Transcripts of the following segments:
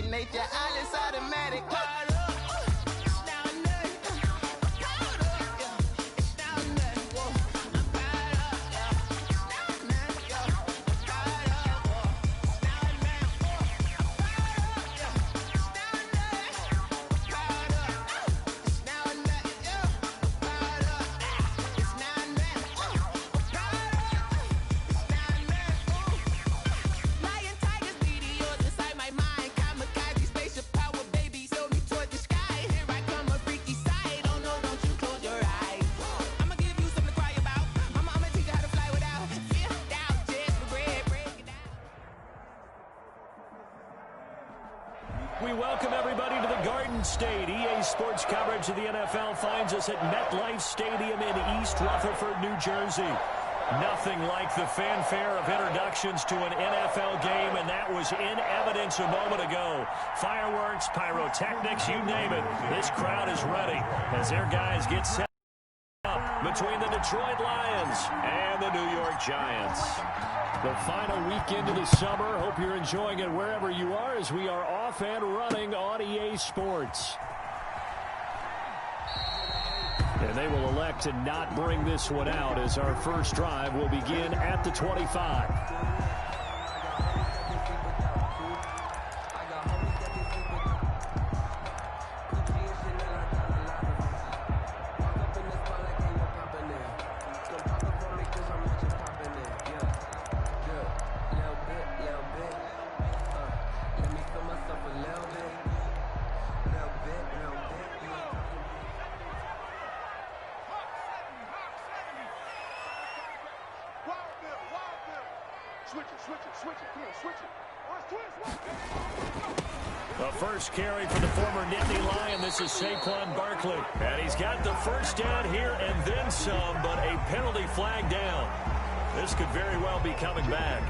second nature, all is automatic. We welcome everybody to the Garden State. EA Sports coverage of the NFL finds us at MetLife Stadium in East Rutherford, New Jersey. Nothing like the fanfare of introductions to an NFL game, and that was in evidence a moment ago. Fireworks, pyrotechnics, you name it. This crowd is ready as their guys get set up between the Detroit Lions and the New York Giants. The final weekend of the summer. Hope you're enjoying it wherever you are as we are off and running on EA Sports. And they will elect to not bring this one out as our first drive will begin at the 25. The first carry for the former Nittany Lion. This is Saquon Barkley. And he's got the first down here and then some, but a penalty flag down. This could very well be coming back.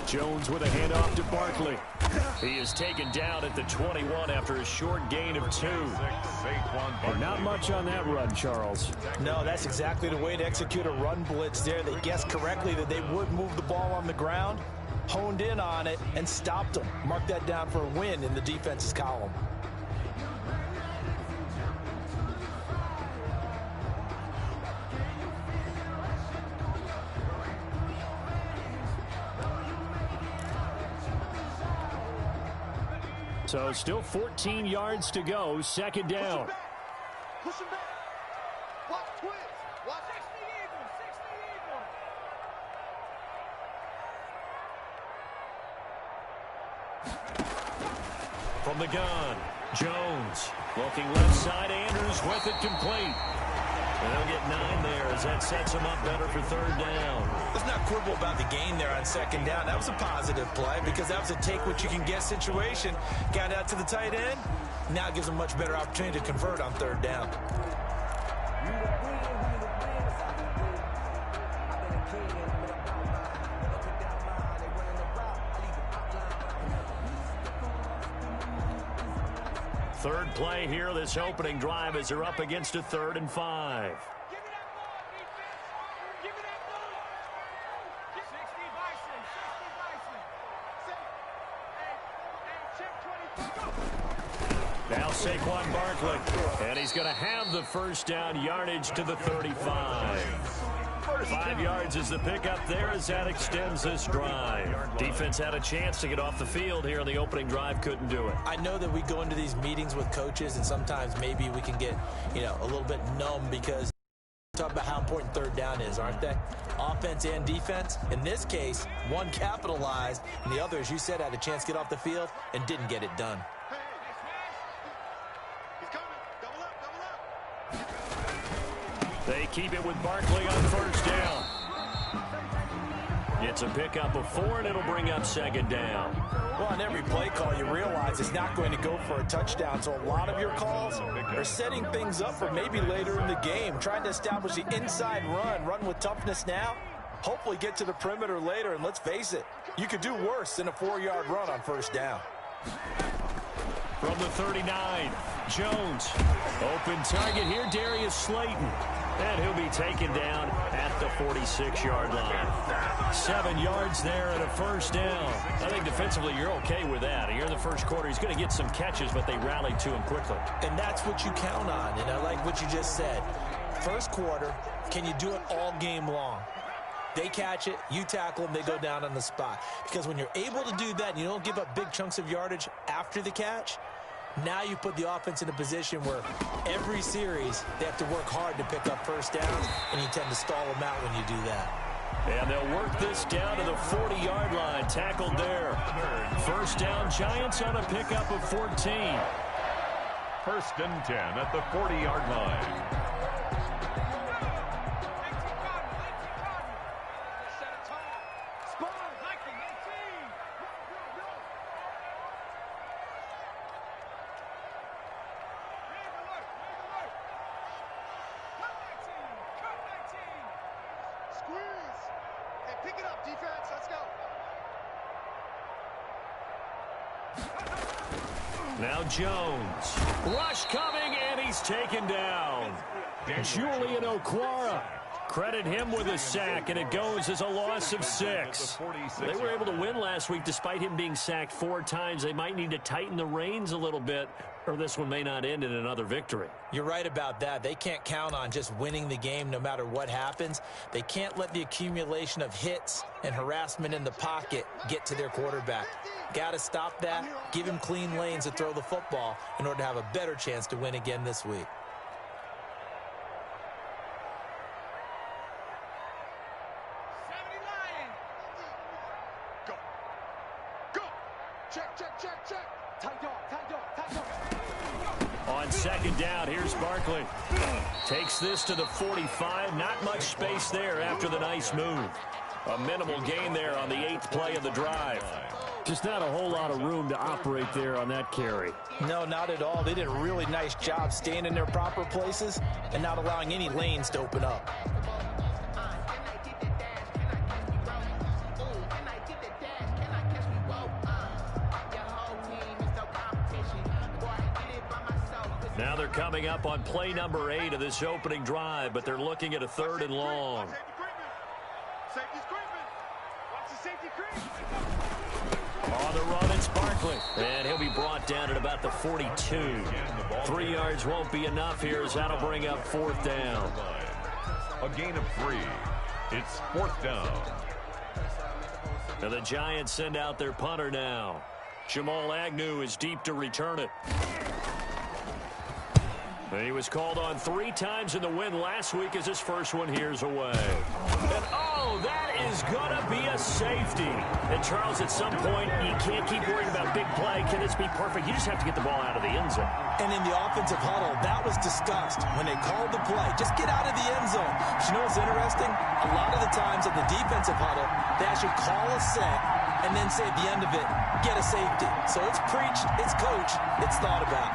Jones with a handoff to Barkley. He is taken down at the 21 after a short gain of 2. And not much on that run, Charles. No, that's exactly the way to execute a run blitz there. They guessed correctly that they would move the ball on the ground, honed in on it, and stopped them. Mark that down for a win in the defense's column. So still 14 yards to go, second down. Push him back. Watch twins. Watch 60 Eagles. From the gun, Jones looking left side. Andrews with it complete. And they'll get 9 there as that sets them up better for third down. Let's not quibble about the gain there on second down. That was a positive play because that was a take-what-you-can-get situation. Got out to the tight end. Now gives them much better opportunity to convert on third down. Third play here, this opening drive as they're up against a 3rd and 5. Now Saquon Barkley, and he's going to have the first down, yardage to the 35. 5 yards is the pickup there as that extends this drive. Defense had a chance to get off the field here in the opening drive, couldn't do it. I know that we go into these meetings with coaches, and sometimes maybe we can get, a little bit numb because talk about how important third down is, aren't they? Offense and defense. In this case, one capitalized, and the other, as you said, had a chance to get off the field and didn't get it done. They keep it with Barkley on first down. It's a pickup of 4, and it'll bring up second down. Well, on every play call, you realize it's not going to go for a touchdown. So a lot of your calls are setting things up for maybe later in the game, trying to establish the inside run with toughness now, hopefully get to the perimeter later. And let's face it, you could do worse than a 4-yard run on first down. From the 39, Jones. Open target here, Darius Slayton. And he'll be taken down at the 46-yard line. 7 yards there and a first down. I think defensively you're okay with that. Here in the first quarter, he's going to get some catches, but they rallied to him quickly. And that's what you count on, and I like what you just said. First quarter, can you do it all game long? They catch it, you tackle them, they go down on the spot. Because when you're able to do that and you don't give up big chunks of yardage after the catch, now you put the offense in a position where every series they have to work hard to pick up first downs, and you tend to stall them out when you do that. And they'll work this down to the 40-yard line, tackled there. First down, Giants on a pickup of 14. First and 10 at the 40-yard line. Now Jones. Rush coming, and he's taken down. Julian Okwara. Credit him with a sack, and it goes as a loss of 6. They were able to win last week despite him being sacked 4 times. They might need to tighten the reins a little bit, or this one may not end in another victory. You're right about that. They can't count on just winning the game no matter what happens. They can't let the accumulation of hits and harassment in the pocket get to their quarterback. Got to stop that, give him clean lanes to throw the football in order to have a better chance to win again this week. On second down, here's Barkley. Takes this to the 45. Not much space there after the nice move. A minimal gain there on the 8th play of the drive. Just not a whole lot of room to operate there on that carry. No, not at all. They did a really nice job staying in their proper places and not allowing any lanes to open up. Now they're coming up on play number 8 of this opening drive, but they're looking at a 3rd and long. On the run, it's Barkley. And he'll be brought down at about the 42. 3 yards won't be enough here, as that'll bring up 4th down. A gain of 3. It's 4th down. And the Giants send out their punter now. Jamal Agnew is deep to return it. He was called on 3 times in the win last week as his first one here's away. And oh, that is going to be a safety. And Charles, at some point, you can't keep worrying about big play. Can this be perfect? You just have to get the ball out of the end zone. And in the offensive huddle, that was discussed when they called the play. Just get out of the end zone. But you know what's interesting? A lot of the times in the defensive huddle, they actually call a set and then say at the end of it, get a safety. So it's preached, it's coached, it's thought about.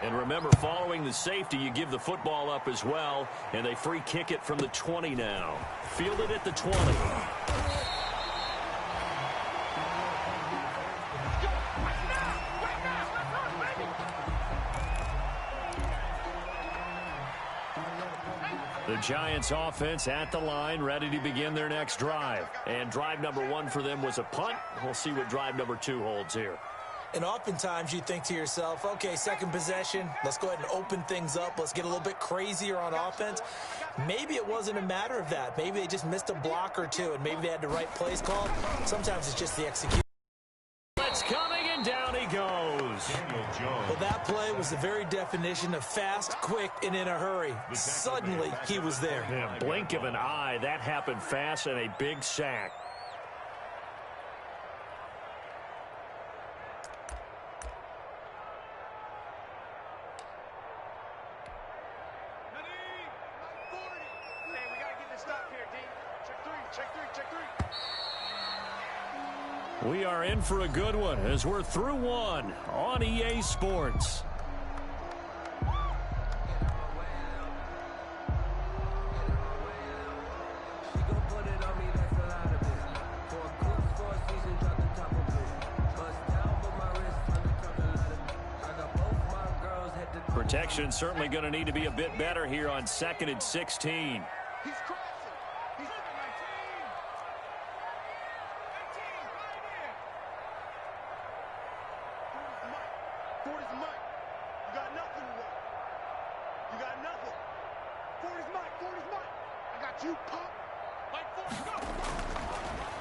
And remember, following the safety, you give the football up as well, and they free kick it from the 20 now. Fielded at the 20. The Giants offense at the line, ready to begin their next drive. And drive number 1 for them was a punt. We'll see what drive number 2 holds here. And oftentimes you think to yourself, okay, second possession, let's go ahead and open things up. Let's get a little bit crazier on offense. Maybe it wasn't a matter of that. Maybe they just missed a block or 2, and maybe they had the right plays called. Sometimes it's just the execution. It's coming, and down he goes. Well, that play was the very definition of fast, quick, and in a hurry. Suddenly, he was there. Yeah, blink of an eye, that happened fast, and a big sack. We are in for a good one as we're through one on EA Sports. Protection certainly going to need to be a bit better here on 2nd and 16. He's crossing. He's 19. 40's Mike. You got nothing today. You got nothing. 40's Mike. 40's Mike. I got you, pop. Mike 40, go.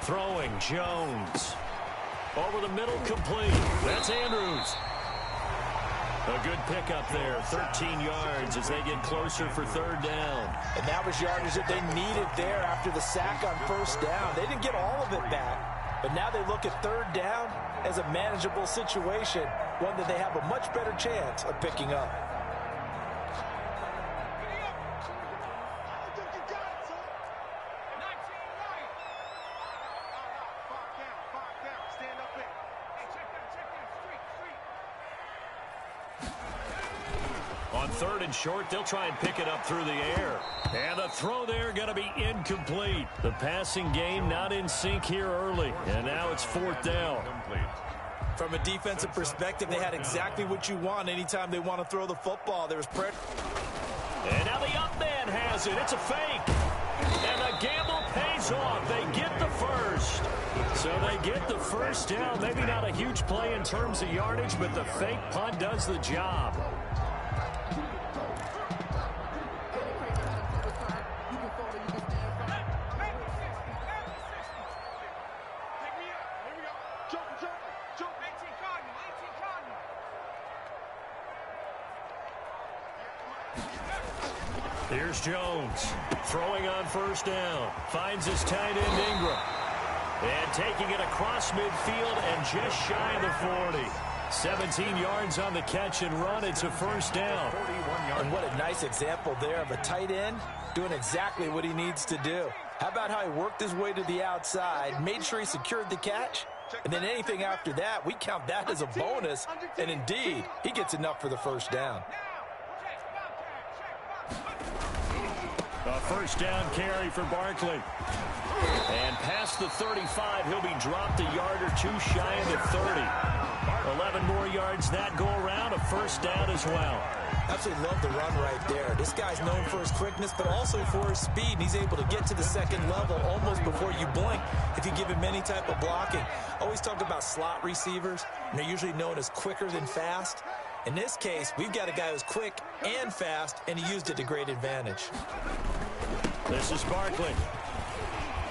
Throwing Jones. Over the middle, complete. That's Andrews. A good pickup there, 13 yards as they get closer for 3rd down. And that was yardage that they needed there after the sack on 1st down. They didn't get all of it back, but now they look at 3rd down as a manageable situation, one that they have a much better chance of picking up. On 3rd and short, they'll try and pick it up through the air. And the throw there going to be incomplete. The passing game not in sync here early. And now it's 4th down. From a defensive perspective, they had exactly what you want anytime they want to throw the football. There was pressure. And now the up man has it. It's a fake. And the gamble pays off. They get the first. So they get the 1st down. Maybe not a huge play in terms of yardage, but the fake punt does the job. Here's Jones throwing on 1st down. Finds his tight end Ingram. And taking it across midfield and just shy of the 40. 17 yards on the catch and run. It's a 1st down. And what a nice example there of a tight end doing exactly what he needs to do. How about how he worked his way to the outside, made sure he secured the catch, and then anything after that, we count that as a bonus. And indeed, he gets enough for the 1st down. A 1st down carry for Barkley. And past the 35, he'll be dropped a yard or two shy of the 30. 11 more yards that go around, a 1st down as well. Absolutely love the run right there. This guy's known for his quickness, but also for his speed. And he's able to get to the 2nd level almost before you blink if you give him any type of blocking. Always talk about slot receivers, and they're usually known as quicker than fast. In this case, we've got a guy who's quick and fast, and he used it to great advantage. This is Barkley.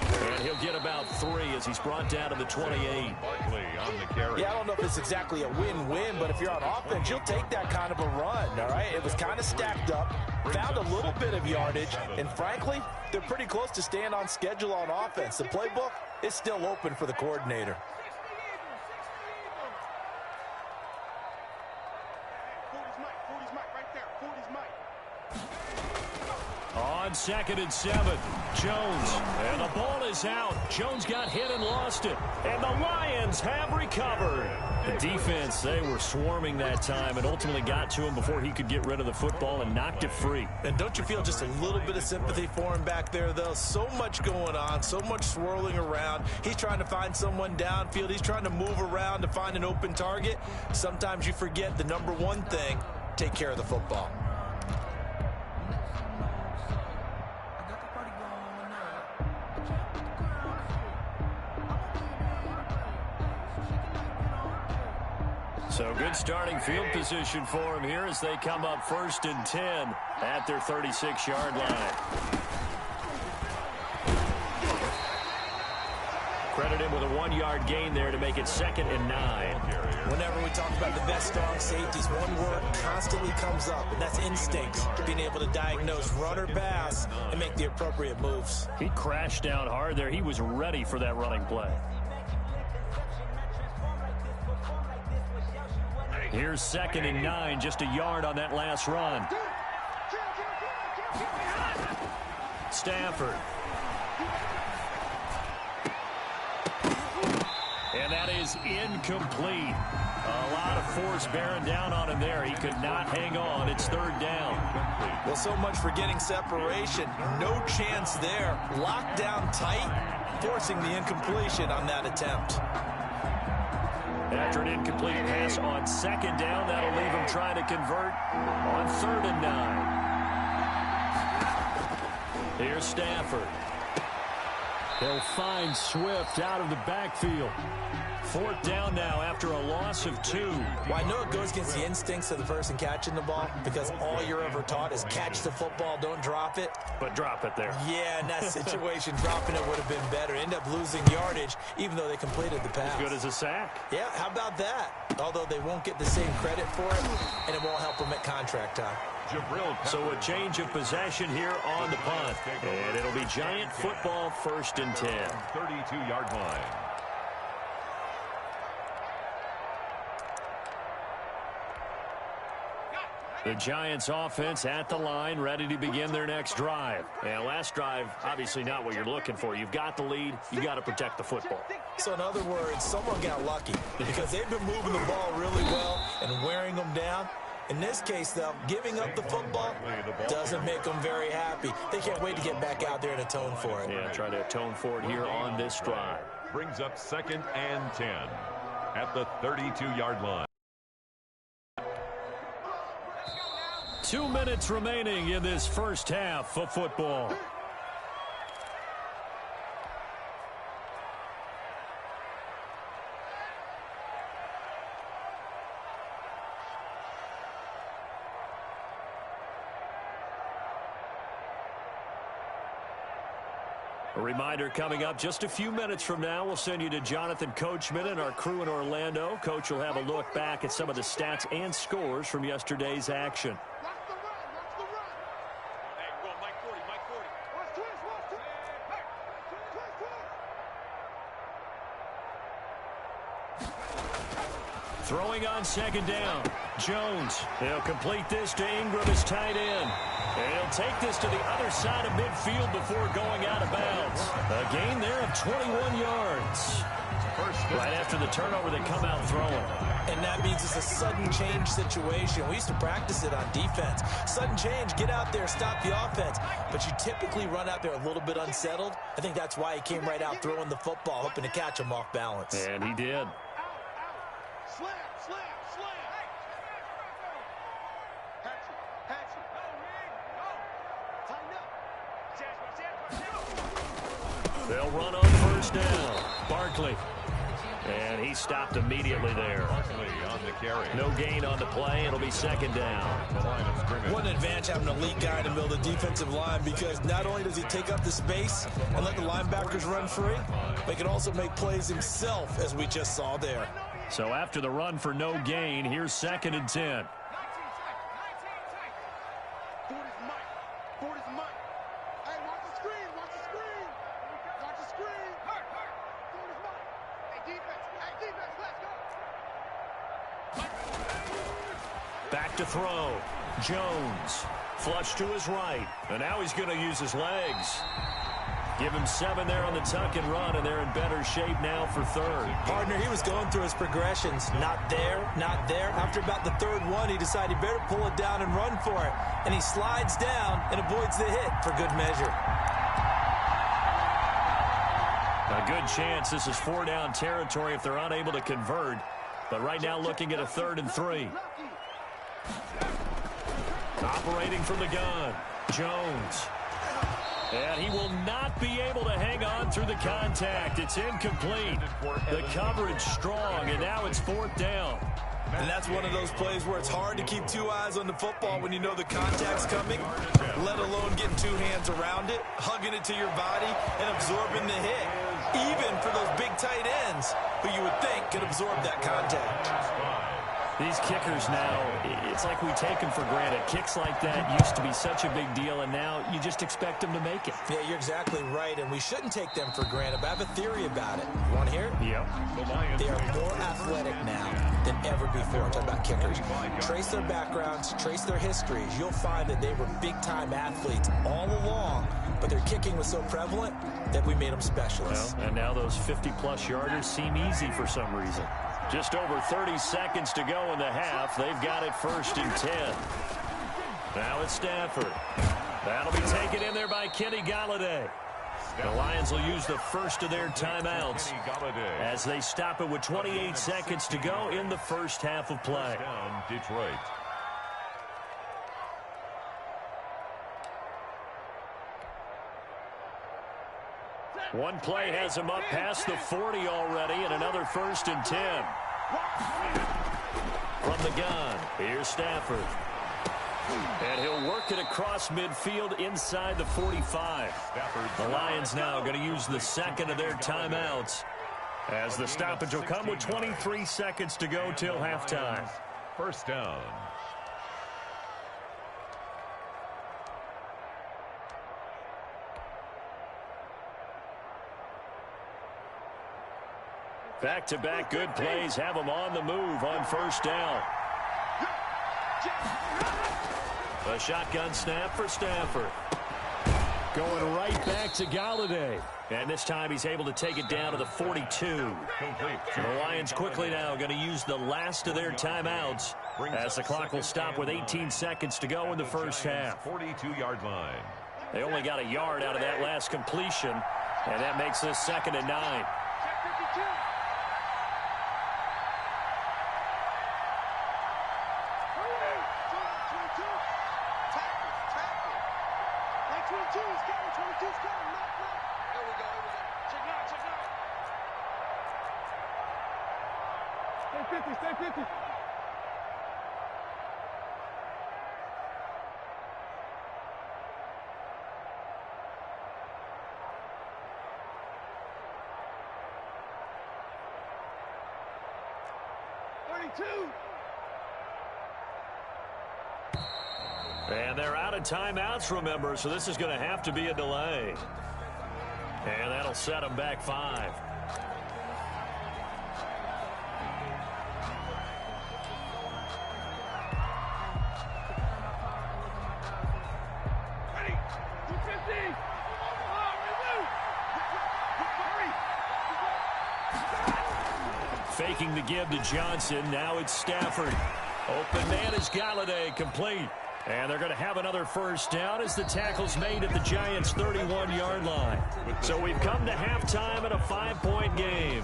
And he'll get about 3 as he's brought down to the 28. Barkley on the carry. Yeah, I don't know if it's exactly a win-win, but if you're on offense, you'll take that kind of a run, all right? It was kind of stacked up, found a little bit of yardage, and frankly, they're pretty close to staying on schedule on offense. The playbook is still open for the coordinator. On 2nd and 7, Jones, and the ball is out. Jones got hit and lost it, and the Lions have recovered. The defense, they were swarming that time and ultimately got to him before he could get rid of the football and knocked it free. And don't you feel just a little bit of sympathy for him back there, though? So much going on, so much swirling around. He's trying to find someone downfield. He's trying to move around to find an open target. Sometimes you forget the number one thing, take care of the football. So good starting field position for him here as they come up 1st and 10 at their 36-yard line. Credit him with a 1-yard gain there to make it 2nd and 9. Whenever we talk about the best strong safeties, one word constantly comes up, and that's instinct. Being able to diagnose run or pass and make the appropriate moves. He crashed down hard there. He was ready for that running play. Here's 2nd and 9, just a yard on that last run. Stafford. And that is incomplete. A lot of force bearing down on him there. He could not hang on. It's third down. Well, so much for getting separation. No chance there. Locked down tight, forcing the incompletion on that attempt. After an incomplete pass on second down, that'll leave him trying to convert on 3rd and 9. Here's Stafford. He'll find Swift out of the backfield. 4th down now after a loss of 2. Well, I know it goes against the instincts of the person catching the ball because all you're ever taught is catch the football, don't drop it. But drop it there. Yeah, in that situation, dropping it would have been better. End up losing yardage, even though they completed the pass. As good as a sack. Yeah, how about that? Although they won't get the same credit for it, and it won't help them at contract time. So a change of possession here on the punt. And it'll be Giant football, 1st and 10. 32-yard line. The Giants offense at the line, ready to begin their next drive. And last drive, obviously not what you're looking for. You've got the lead. You've got to protect the football. So in other words, someone got lucky because they've been moving the ball really well and wearing them down. In this case, though, giving up the football doesn't make them very happy. They can't wait to get back out there and atone for it. Yeah, try to atone for it here on this drive. Brings up 2nd and 10 at the 32-yard line. 2 minutes remaining in this first half of football. A reminder coming up just a few minutes from now, we'll send you to Jonathan Coachman and our crew in Orlando. Coach will have a look back at some of the stats and scores from yesterday's action. Throwing on 2nd down. Jones. He'll complete this to Ingram, his tight end. And he'll take this to the other side of midfield before going out of bounds. A gain there of 21 yards. Right after the turnover, they come out throwing. And that means it's a sudden change situation. We used to practice it on defense. Sudden change, get out there, stop the offense. But you typically run out there a little bit unsettled. I think that's why he came right out throwing the football, hoping to catch him off balance. And he did. Slam, slam, slam. They'll run on 1st down. Barkley. And he stopped immediately there. On the carry. No gain on the play. It'll be 2nd down. What an advantage having an elite guy in the middle of the defensive line, because not only does he take up the space and let the linebackers run free, but he can also make plays himself, as we just saw there. So after the run for no gain, here's 2nd and 10. Back to throw. Jones. Flush to his right. And now he's going to use his legs. Give him 7 there on the tuck and run, and they're in better shape now for 3rd. Partner, he was going through his progressions. Not there, not there. After about the 3rd one, he decided he better pull it down and run for it. And he slides down and avoids the hit for good measure. A good chance this is 4-down territory if they're unable to convert. But right now looking at a 3rd and 3. Operating from the gun. Jones. And he will not be able to hang on through the contact. It's incomplete. The coverage strong, and now it's 4th down. And that's one of those plays where it's hard to keep 2 eyes on the football when you know the contact's coming, let alone getting 2 hands around it, hugging it to your body, and absorbing the hit. Even for those big tight ends who you would think could absorb that contact. These kickers now, it's like we take them for granted. Kicks like that used to be such a big deal, and now you just expect them to make it. Yeah, you're exactly right, and we shouldn't take them for granted. But I have a theory about it. You want to hear it? Yep. They are more athletic now than ever before. I'm talking about kickers. Trace their backgrounds, trace their histories. You'll find that they were big-time athletes all along, but their kicking was so prevalent that we made them specialists. Well, and now those 50-plus yarders seem easy for some reason. Just over 30 seconds to go in the half. They've got it 1st and 10. Now it's Stafford. That'll be taken in there by Kenny Golladay. The Lions will use the first of their timeouts as they stop it with 28 seconds to go in the first half of play. Down, Detroit. One play has him up past the 40 already, and another 1st and 10. From the gun, here's Stafford. And he'll work it across midfield inside the 45. The Lions now going to use the second of their timeouts as the stoppage will come with 23 seconds to go till halftime. 1st down. Back-to-back good plays have them on the move on 1st down. A shotgun snap for Stafford. Going right back to Golladay. And this time he's able to take it down to the 42. The Lions quickly now going to use the last of their timeouts as the clock will stop with 18 seconds to go in the first half. 42-yard line. They only got a yard out of that last completion, and that makes this 2nd and 9. Stay 50. And they're out of timeouts, remember, so this is going to have to be a delay. And that'll set them back 5. Faking the give to Johnson. Now it's Stafford. Open man is Golladay, complete. And they're going to have another 1st down as the tackle's made at the Giants' 31-yard line. So we've come to halftime in a 5-point game.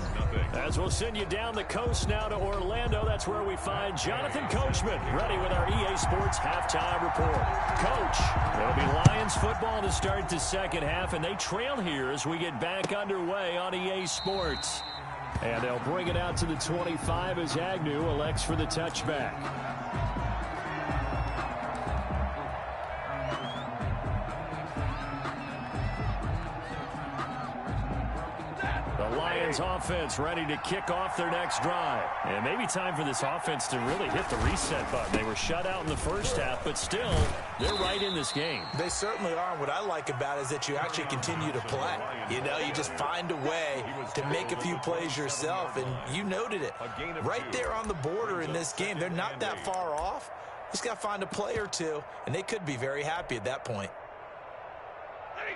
As we'll send you down the coast now to Orlando, that's where we find Jonathan Coachman ready with our EA Sports halftime report. Coach, it'll be Lions football to start the second half, and they trail here as we get back underway on EA Sports. And they'll bring it out to the 25 as Agnew elects for the touchback. Offense ready to kick off their next drive. And maybe time for this offense to really hit the reset button. They were shut out in the first half, but still, they're right in this game. They certainly are. What I like about it is that you actually continue to play. You know, you just find a way to make a few plays yourself, and you noted it. Right there on the border in this game, they're not that far off. Just got to find a play or two, and they could be very happy at that point.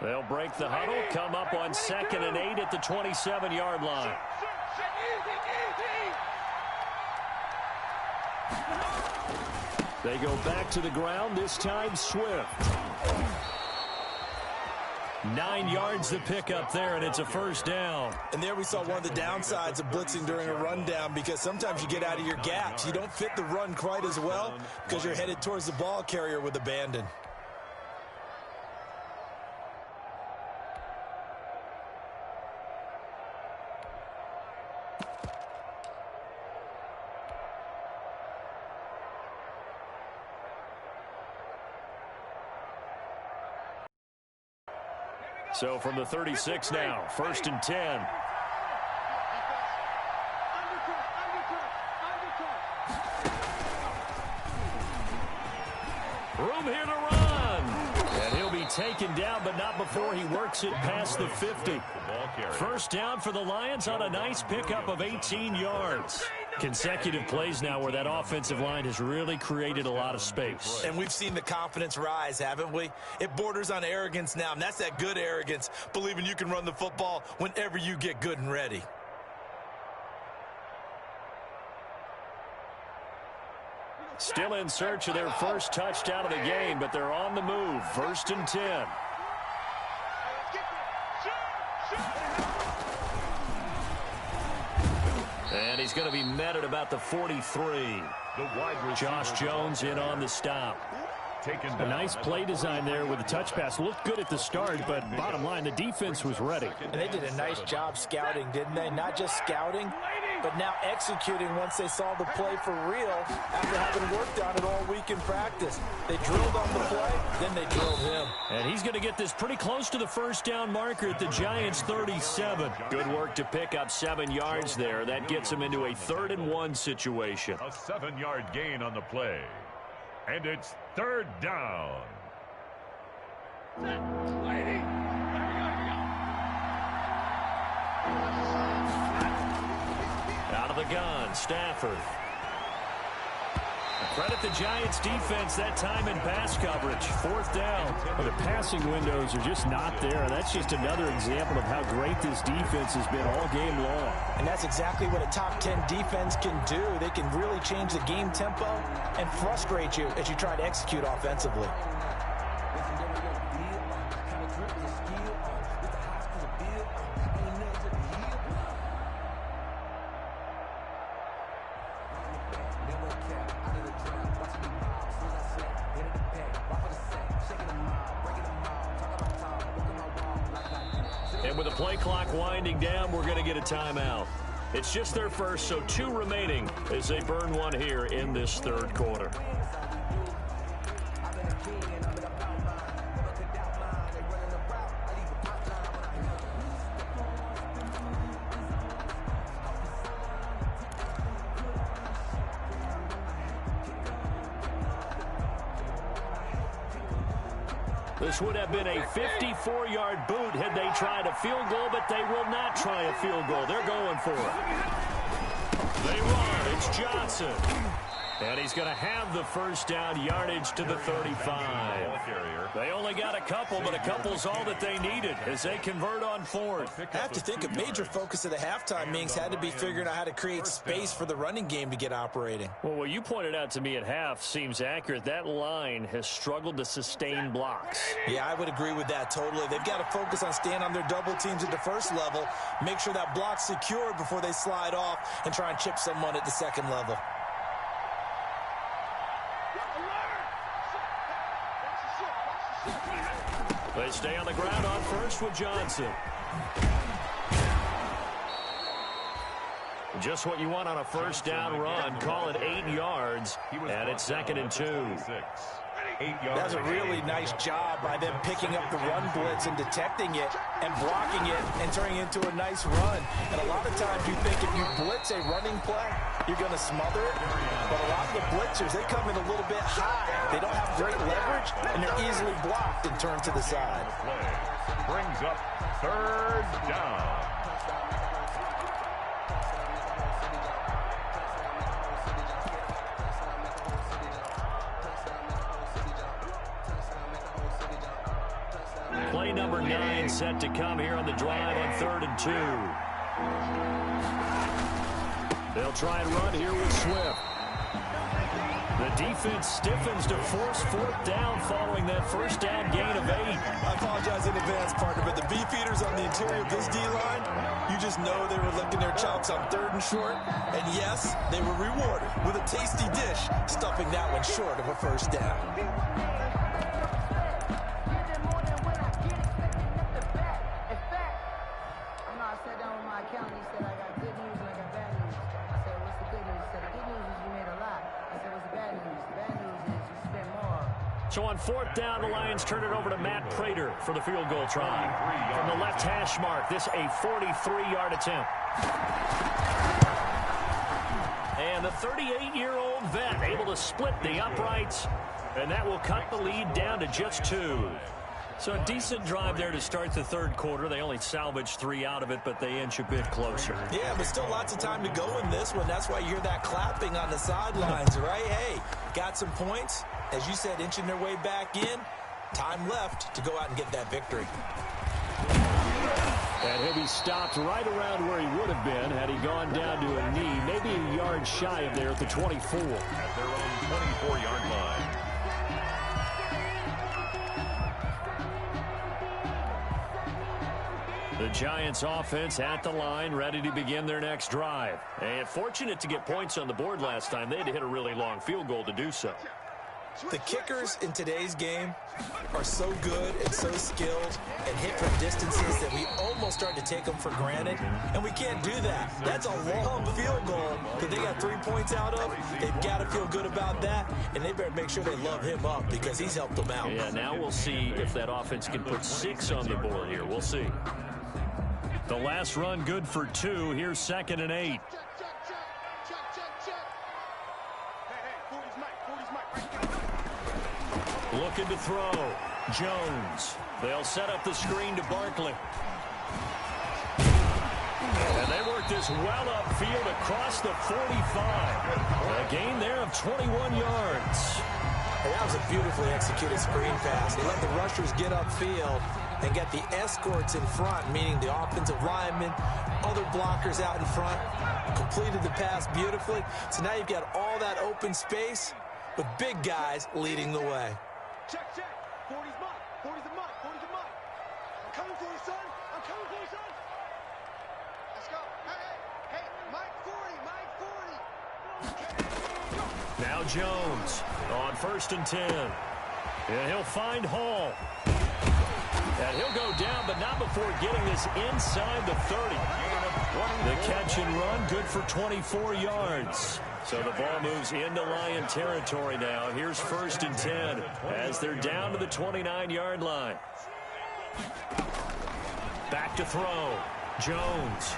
They'll break the huddle, come up on 2nd and 8 at the 27-yard line. They go back to the ground, this time Swift. 9 yards to pick up there, and it's a 1st down. And there we saw one of the downsides of blitzing during a rundown, because sometimes you get out of your gaps. You don't fit the run quite as well because you're headed towards the ball carrier with abandon. So from the 36 now, 1st and 10. taken down, but not before he works it past the 50. First down for the Lions on a nice pickup of 18 yards. Consecutive plays now where that offensive line has really created a lot of space. And we've seen the confidence rise, haven't we? It borders on arrogance now, and that's that good arrogance, believing you can run the football whenever you get good and ready. Still in search of their first touchdown of the game, but they're on the move. 1st and 10. And he's going to be met at about the 43. Josh Jones in on the stop. A nice play design there with the touch pass. Looked good at the start, but bottom line, the defense was ready. And they did a nice job scouting, didn't they? Not just scouting, but now executing once they saw the play for real after having worked on it all week in practice. They drilled on the play, then they drilled him. And he's going to get this pretty close to the first down marker at the Giants' 37. Good work to pick up 7 yards there. That gets him into a 3rd and 1 situation. A 7-yard gain on the play. And it's 3rd down. Out of the gun, Stafford. Credit the Giants defense that time in pass coverage. 4th down. Well, the passing windows are just not there. And that's just another example of how great this defense has been all game long. And that's exactly what a top 10 defense can do. They can really change the game tempo and frustrate you as you try to execute offensively. And with the play clock winding down, we're going to get a timeout. It's just their first, so 2 remaining as they burn one here in this 3rd quarter. This would have been a 54-yard boot had they tried a field goal, but they will not try a field goal. They're going for it. They run. It's Johnson. And he's going to have the first down, yardage to the 35. They only got a couple, but a couple's all that they needed as they convert on 4th. I have to think a major focus of the halftime meetings had to be figuring out how to create space for the running game to get operating. Well, what you pointed out to me at half seems accurate. That line has struggled to sustain blocks. Yeah, I would agree with that totally. They've got to focus on staying on their double teams at the first level, make sure that block's secured before they slide off and try and chip someone at the second level. They stay on the ground on 1st with Johnson. Just what you want on a first down run. Call it 8 yards, and it's 2nd and 2. That's a really nice job by them picking up the run blitz and detecting it and blocking it and turning it into a nice run. And a lot of times you think if you blitz a running play, you're going to smother it. But a lot of the blitzers, they come in a little bit high. They don't have great leverage, and they're easily blocked and turned to the side. Brings up 3rd down. Play number 9 set to come here on the drive on 3rd and 2. They'll try and run here with Swift. The defense stiffens to force 4th down following that first down gain of 8. I apologize in advance, partner, but the beef eaters on the interior of this D-line, you just know they were licking their chops on 3rd and short. And yes, they were rewarded with a tasty dish, stuffing that one short of a first down. So on 4th down, the Lions turn it over to Matt Prater for the field goal try. From the left hash mark, this a 43-yard attempt. And the 38-year-old vet able to split the uprights, and that will cut the lead down to just 2. So a decent drive there to start the third quarter. They only salvaged 3 out of it, but they inch a bit closer. Yeah, but still lots of time to go in this one. That's why you hear that clapping on the sidelines, right? Hey, got some points. As you said, inching their way back in. Time left to go out and get that victory. And he'll be stopped right around where he would have been had he gone down to a knee, maybe a yard shy of there at the 24. At their own 24-yard line. The Giants offense at the line, ready to begin their next drive. And fortunate to get points on the board last time. They had to hit a really long field goal to do so. The kickers in today's game are so good and so skilled and hit from distances that we almost start to take them for granted, and we can't do that. That's a long field goal that they got 3 points out of. They've got to feel good about that, and they better make sure they love him up because he's helped them out. Yeah, now we'll see if that offense can put 6 on the board here. We'll see. The last run good for 2. Here's 2nd and 8. Looking to throw. Jones. They'll set up the screen to Barkley. And they work this well upfield across the 45. A gain there of 21 yards. And that was a beautifully executed screen pass. They let the rushers get upfield and get the escorts in front, meaning the offensive linemen, other blockers out in front, completed the pass beautifully. So now you've got all that open space with big guys leading the way. Check, check. 40's mine. 40's a mine. 40's a mine. I'm coming for you, son. I'm coming for you, son. Let's go. Hey, Mike 40, Mike 40. Now Jones on 1st and 10. And he'll find Hall. And he'll go down, but not before getting this inside the 30. The catch and run, good for 24 yards. So the ball moves into Lion territory now. Here's 1st and 10 as they're down to the 29-yard line. Back to throw. Jones.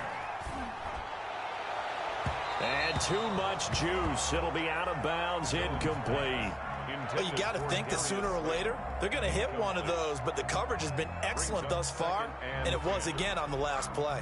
And too much juice. It'll be out of bounds, incomplete. Well, you got to think that sooner or later they're going to hit one of those, but the coverage has been excellent thus far, and it was again on the last play.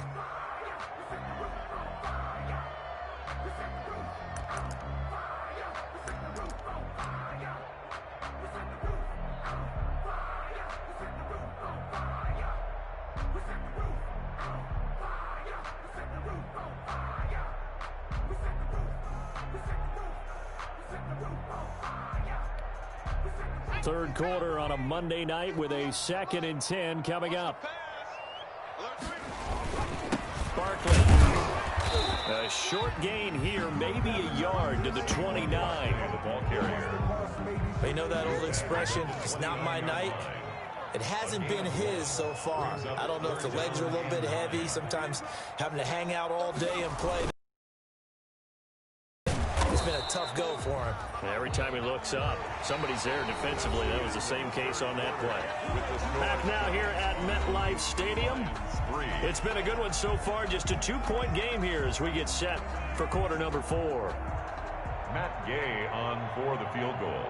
Third quarter on a Monday night with a 2nd and 10 coming up. Barkley. A short gain here, maybe a yard to the 29. The ball carrier. You know that old expression, it's not my night? It hasn't been his so far. I don't know if the legs are a little bit heavy, sometimes having to hang out all day and play. It's been a tough go for him. Every time he looks up, somebody's there defensively. That was the same case on that play. Back now here at MetLife Stadium. It's been a good one so far. Just a 2-point game here as we get set for quarter number 4. Matt Gay on for the field goal.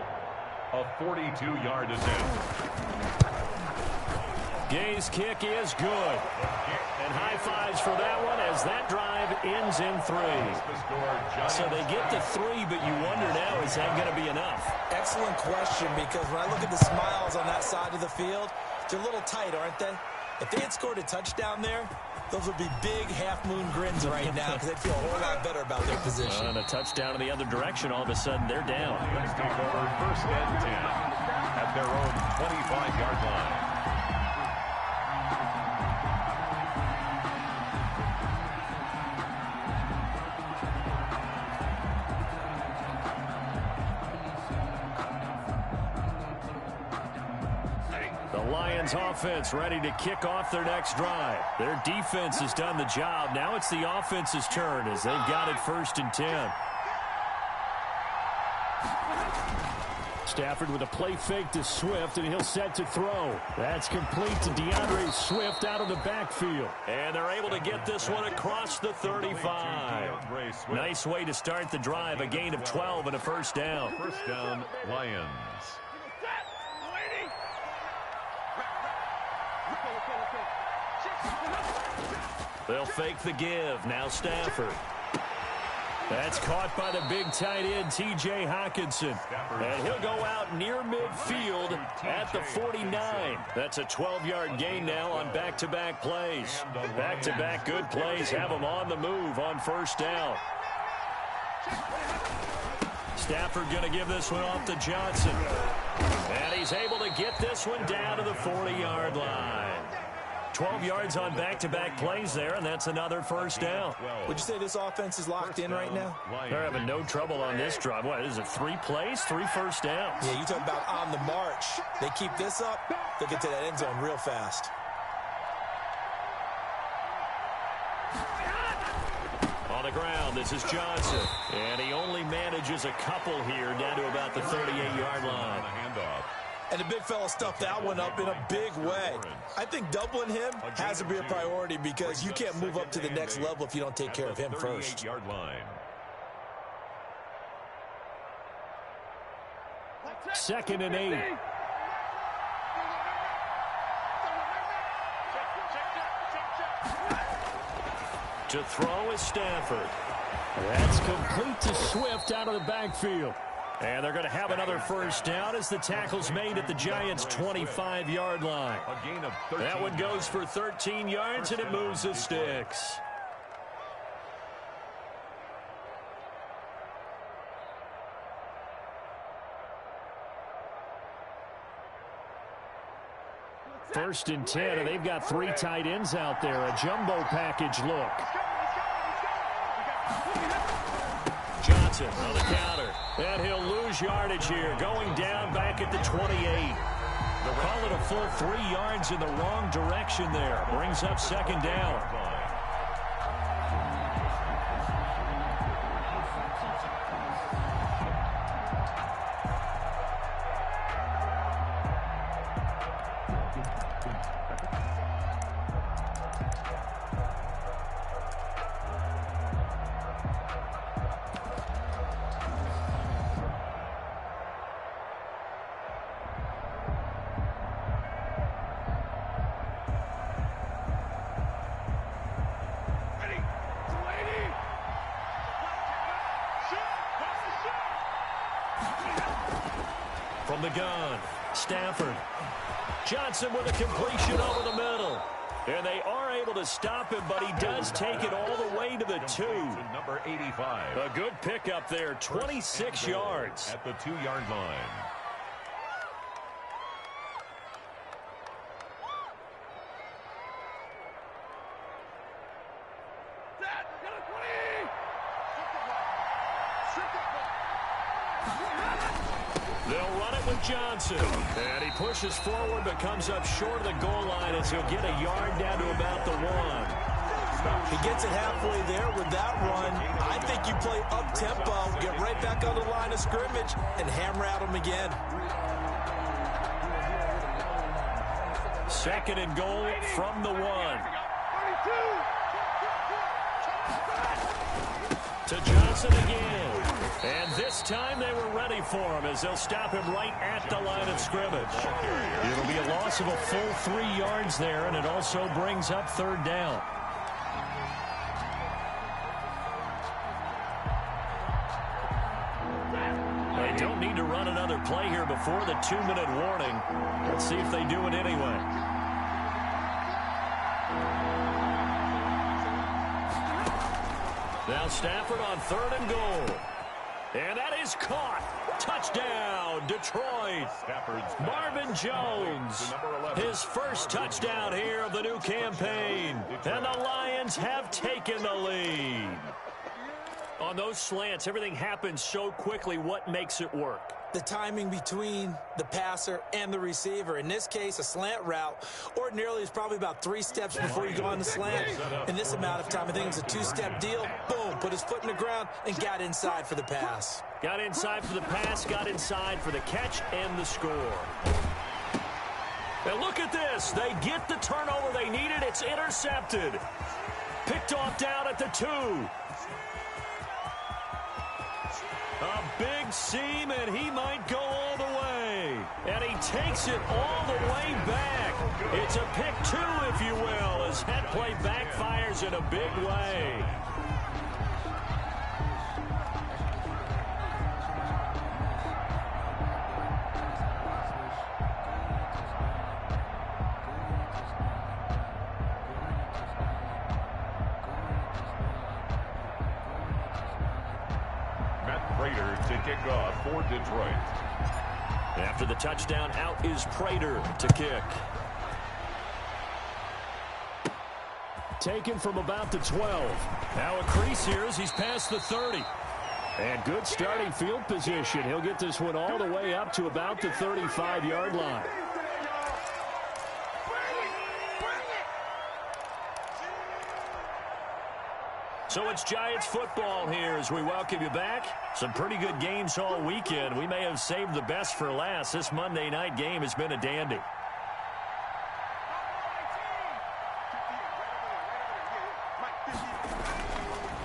A 42-yard attempt. Gay's kick is good. And high fives for that one as that drive ends in 3. So they get to 3, but you wonder now, is that going to be enough? Excellent question, because when I look at the smiles on that side of the field, they're a little tight, aren't they? If they had scored a touchdown there, those would be big half-moon grins right now because they'd feel a whole lot better about their position. And a touchdown in the other direction, all of a sudden they're down. Let's take over 1st and 10 at their own 25-yard line. Lions offense ready to kick off their next drive. Their defense has done the job. Now it's the offense's turn as they've got it 1st and 10. Stafford with a play fake to Swift, and he'll set to throw. That's complete to DeAndre Swift out of the backfield. And they're able to get this one across the 35. Nice way to start the drive. A gain of 12 and a 1st down. 1st down, Lions. They'll fake the give. Now Stafford. That's caught by the big tight end, T.J. Hockenson. And he'll go out near midfield at the 49. That's a 12-yard gain now on back-to-back plays. Back-to-back good plays have him on the move on first down. Stafford going to give this one off to Johnson. And he's able to get this one down to the 40-yard line. 12 yards on back-to-back plays there, and that's another first down. Would you say this offense is locked in right now? They're having no trouble on this drive. What, is it 3 plays, 3 first downs? Yeah, you talk about on the march. They keep this up, they'll get to that end zone real fast. On the ground, this is Johnson. And he only manages a couple here down to about the 38-yard line. And the big fella stuffed that one up in a big way. I think doubling him has to be a priority because you can't move up to the next level if you don't take care of him first. 38-yard line. 2nd and 8. To throw is Stafford. That's complete to Swift out of the backfield. And they're going to have another first down as the tackle's made at the Giants' 25-yard line. That one goes for 13 yards, and it moves the sticks. First and 10, and they've got 3 tight ends out there. A jumbo package look. Johnson on the counter. And he'll lose yardage here. Going down back at the 28. They'll call it a full 3 yards in the wrong direction there. Brings up 2nd down. From the gun, Stafford. Johnson with a completion over the middle. And they are able to stop him, but he does take it all the way to the 2. Number 85. A good pickup there, 26 yards. At the 2-yard line. They'll run it with Johnson. And he pushes forward but comes up short of the goal line as he'll get a yard down to about the 1. He gets it halfway there with that run. I think you play up-tempo, get right back on the line of scrimmage, and hammer at him again. 2nd and goal from the 1. To Johnson again. And this time they were ready for him as they'll stop him right at the line of scrimmage. It'll be a loss of a full 3 yards there, and it also brings up 3rd down. They don't need to run another play here before the 2-minute warning. Let's see if they do it anyway. Now Stafford on 3rd and goal. And that is caught. Touchdown, Detroit. Marvin Jones, his first touchdown here of the new campaign. And the Lions have taken the lead. On those slants, everything happens so quickly. What makes it work? The timing between the passer and the receiver. In this case, a slant route ordinarily is probably about 3 steps before you go on the slant. In this amount of time, I think it's a 2-step deal. Boom, put his foot in the ground and got inside for the pass. Got inside for the pass, got inside for the catch and the score. And look at this. They get the turnover they needed. It's intercepted. Picked off down at the 2. A big seam, and he might go all the way. And he takes it all the way back. It's a pick two, if you will, as that play backfires in a big way. To kick off for Detroit. After the touchdown, out is Prater to kick. Taken from about the 12. Now a crease here as he's past the 30. And good starting field position. He'll get this one all the way up to about the 35-yard line. So it's Giants football here as we welcome you back. Some pretty good games all weekend. We may have saved the best for last. This Monday night game has been a dandy.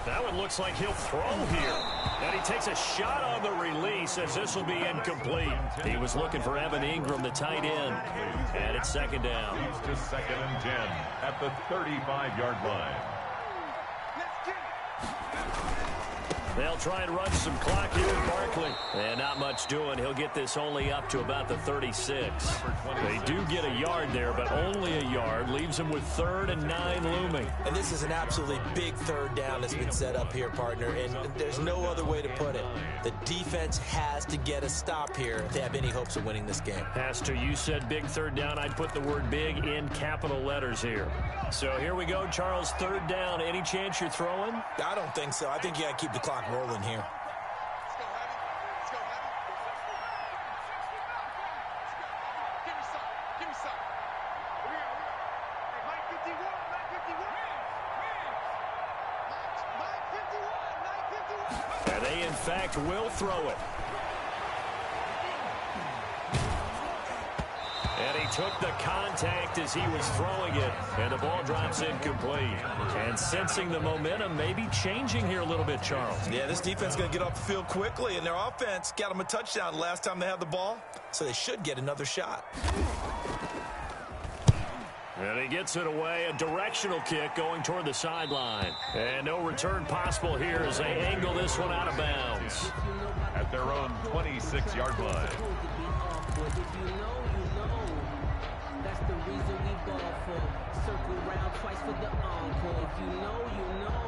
That one looks like he'll throw here. And he takes a shot on the release as this will be incomplete. He was looking for Evan Ingram, the tight end. And it's second down. He's to 2nd and 10 at the 35-yard line. They'll try and run some clock here with Barkley. And not much doing. He'll get this only up to about the 36. They do get a yard there, but only a yard. Leaves them with 3rd and 9 looming. And this is an absolutely big third down that's been set up here, partner. And there's no other way to put it. The defense has to get a stop here if they have any hopes of winning this game. Pastor, you said big third down. I'd put the word big in capital letters here. So here we go, Charles. 3rd down. Any chance you're throwing? I don't think so. I think you got to keep the clock rolling here. Let's go, Heavy. Let's go, Heavy. Give me some. Give me some. Here we go. Hey, Mike 51. Mike 51. Mike 51. And they, in fact, will throw it. And he took the contact as he was throwing it, and the ball drops incomplete. And sensing the momentum maybe changing here a little bit, Charles. Yeah, this defense is going to get off the field quickly, and their offense got them a touchdown last time they had the ball, so they should get another shot. And he gets it away, a directional kick going toward the sideline. And no return possible here as they angle this one out of bounds. At their own 26-yard line. That's the reason we ball for. Circle round twice for the encore. If you know, you know.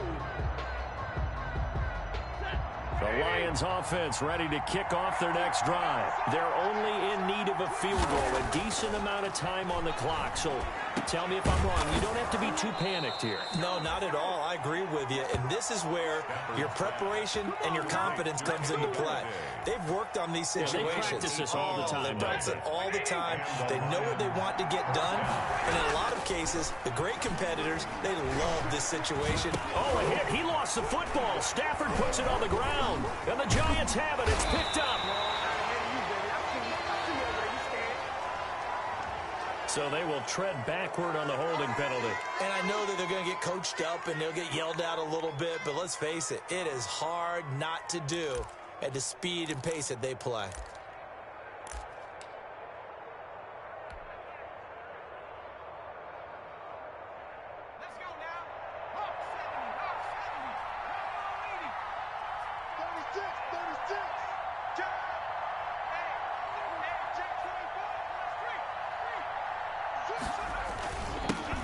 The Lions offense ready to kick off their next drive. They're only in need of a field goal, a decent amount of time on the clock. So tell me if I'm wrong. You don't have to be too panicked here. No, not at all. I agree with you. And this is where your preparation and your confidence comes into play. They've worked on these situations. They practice this all the time. They practice it all the time. They know what they want to get done. And in a lot of cases, the great competitors, they love this situation. Oh, a hit. He lost the football. Stafford puts it on the ground. And the Giants have it. It's picked up. So they will tread backward on the holding penalty. And I know that they're going to get coached up and they'll get yelled at a little bit, but let's face it, it is hard not to do at the speed and pace that they play. Let's go now. Hawk 70, Hawk 70. 36. Jack. Hey, Jack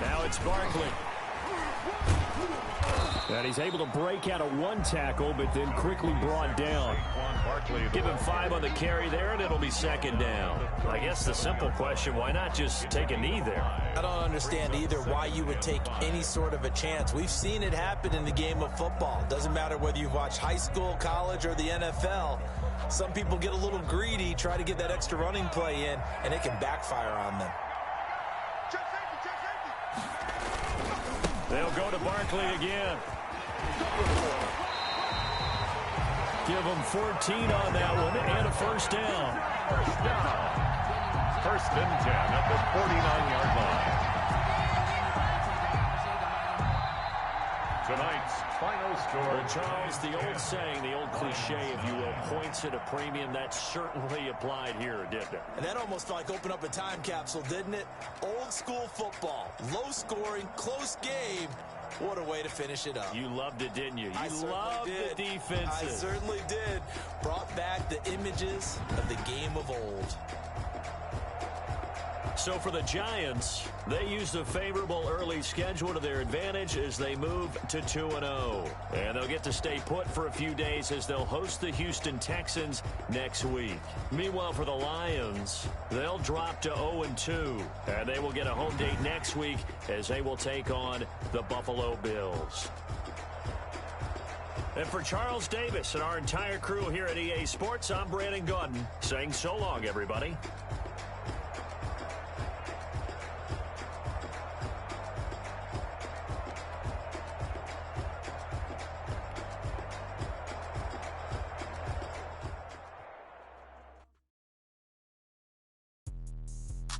24. Now it's Barkley. And he's able to break out of one tackle, but then quickly brought down. Give him 5 on the carry there, and it'll be second down. I guess the simple question, why not just take a knee there? I don't understand either why you would take any sort of a chance. We've seen it happen in the game of football. Doesn't matter whether you've watched high school, college, or the NFL. Some people get a little greedy, try to get that extra running play in, and it can backfire on them. They'll go to Barkley again. Give him 14 on that one and a first down. First and 10 at the 49-yard line. tonight's final score. Well, Charles, the old saying, the old cliche, if you will, points at a premium, that certainly applied here, didn't it? And that almost like opened up a time capsule, didn't it? Old school football, low scoring, close game. What a way to finish it up. You loved it, didn't you? You loved did. the defenses. I certainly did. Brought back the images of the game of old. So for the Giants, they used a favorable early schedule to their advantage as they move to 2-0. And they'll get to stay put for a few days as they'll host the Houston Texans next week. Meanwhile, for the Lions, they'll drop to 0-2. And they will get a home date next week as they will take on the Buffalo Bills. And for Charles Davis and our entire crew here at EA Sports, I'm Brandon Gaudin saying so long, everybody.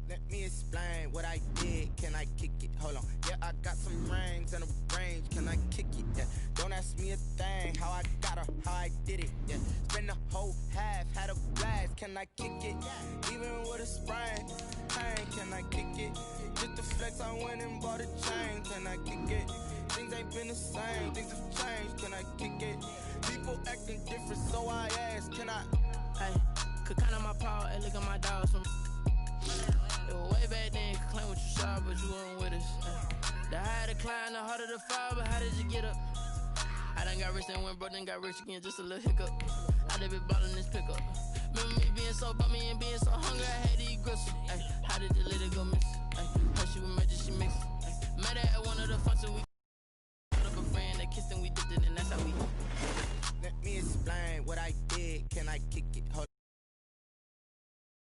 Let me explain what I did. Can I kick it? Hold on. Yeah, I got some rings and a range. Can I kick it? Yeah. Don't ask me a thing. How I got her, how I did it. Yeah. Spend the whole half, had a blast. Can I kick it? Even with a sprain. Pain, can I kick it? Just to flex, I went and bought a chain. Can I kick it? Things ain't been the same. Things have changed. Can I kick it? People acting different, so I ask. Can I? Hey, could count on my paw and look at my dogs from. It was way back then, could claim what you saw, but you weren't with us. The higher the climb, the harder the fall, but how did you get up? I done got rich and went broke, then got rich again, just a little hiccup. I done been ballin' this pickup. Remember me being so bummy and being so hungry, I had to eat gristle. Ay, how did the lady go miss? Ay, how she was magic, she mixed. Met her at one of the functions, we put up a friend that kissed and we dipped it, and that's how we. Let me explain what I did. Can I kick it? Hold